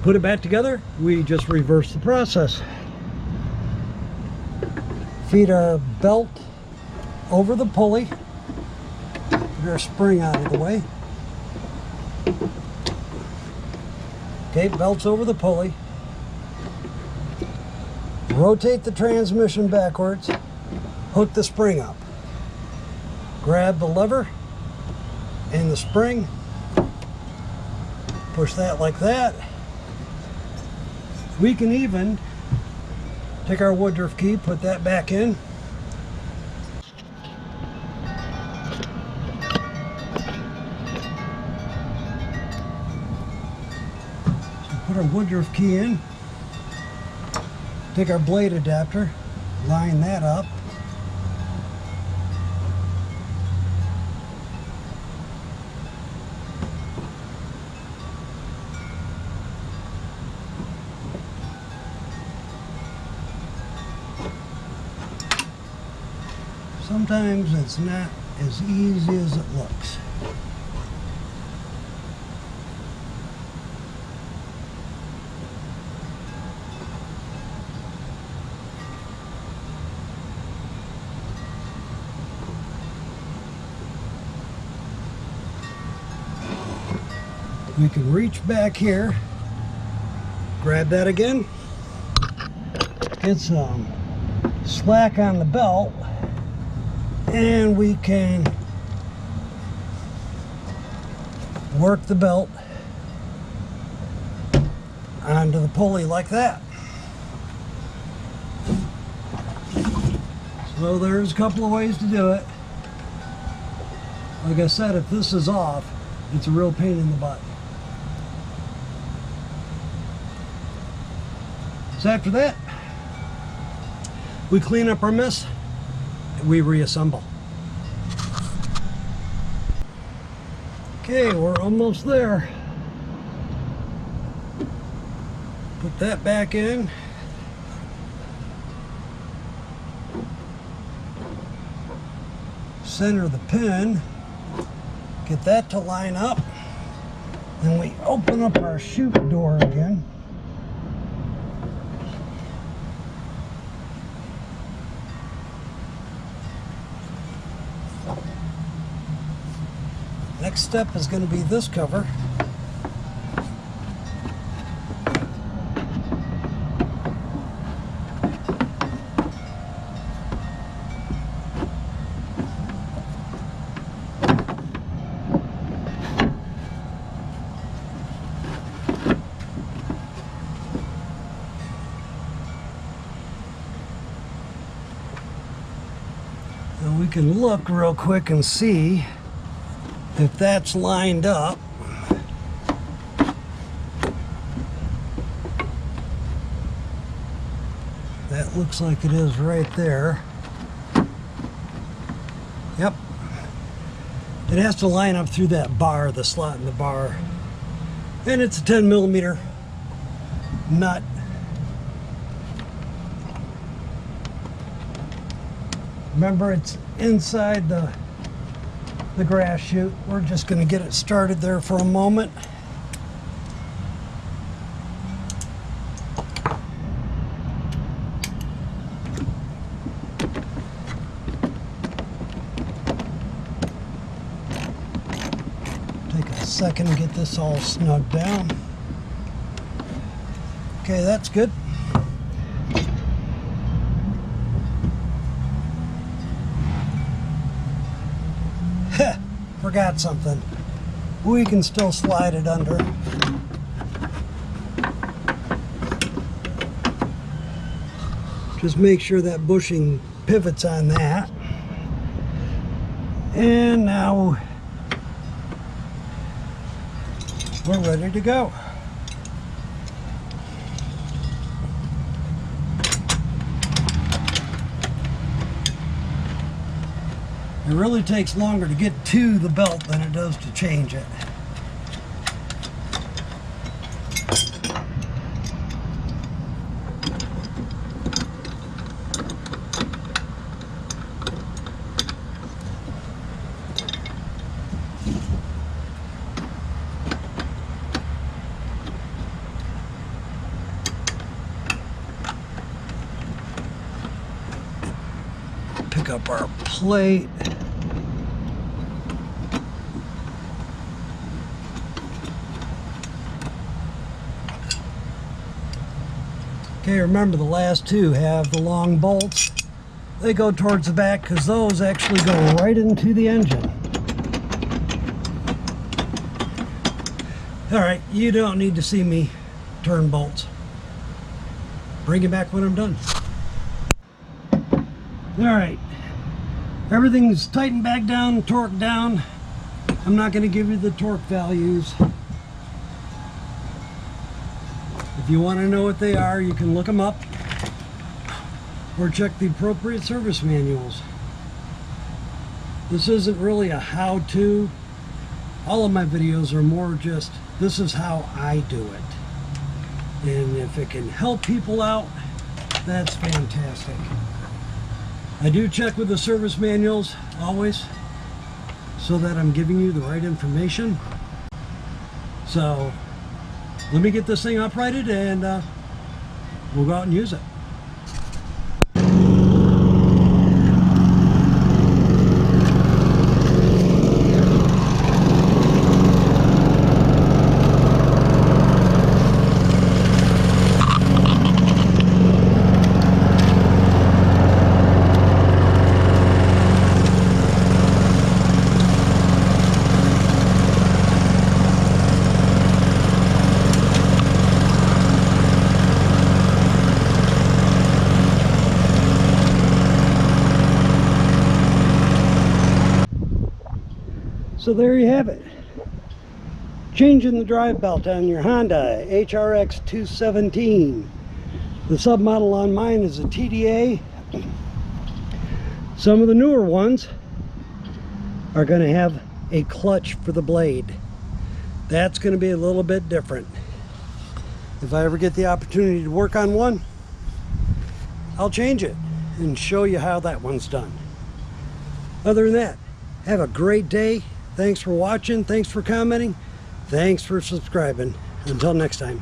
put it back together, we just reverse the process. Feed our belt over the pulley. Get our spring out of the way. Okay, belt's over the pulley. Rotate the transmission backwards. Hook the spring up. Grab the lever and the spring. Push that like that. We can even take our Woodruff key, put that back in. So put our Woodruff key in. Take our blade adapter, line that up. Sometimes it's not as easy as it looks. We can reach back here, grab that again, get some slack on the belt, and we can work the belt onto the pulley like that. So there's a couple of ways to do it. Like I said, if this is off, it's a real pain in the butt. So after that, we clean up our mess and we reassemble. Okay, we're almost there. Put that back in. Center the pin. Get that to line up. Then we open up our chute door again. Next step is going to be this cover. And we can look real quick and see if that's lined up. That looks like it is right there. Yep. It has to line up through that bar, the slot in the bar. And it's a 10mm nut. Remember, it's inside the grass chute. We're just going to get it started there for a moment. Take a second to get this all snugged down. Okay, that's good. Forgot something. We can still slide it under. Just make sure that bushing pivots on that. And now we're ready to go. It really takes longer to get to the belt than it does to change it. pick up our plate. Okay, remember the last two have the long bolts. They go towards the back because those actually go right into the engine. Alright, you don't need to see me turn bolts. Bring it back when I'm done. Alright, everything's tightened back down, torqued down. I'm not going to give you the torque values. If you want to know what they are, you can look them up or check the appropriate service manuals. This isn't really a how-to. All of my videos are more just, this is how I do it. And if it can help people out, that's fantastic. I do check with the service manuals always so that I'm giving you the right information. So let me get this thing uprighted and we'll go out and use it. So there you have it. Changing the drive belt on your Honda HRX217. The submodel on mine is a TDA. Some of the newer ones are going to have a clutch for the blade. That's going to be a little bit different. If I ever get the opportunity to work on one, I'll change it and show you how that one's done. Other than that, have a great day. Thanks for watching. Thanks for commenting. Thanks for subscribing. Until next time.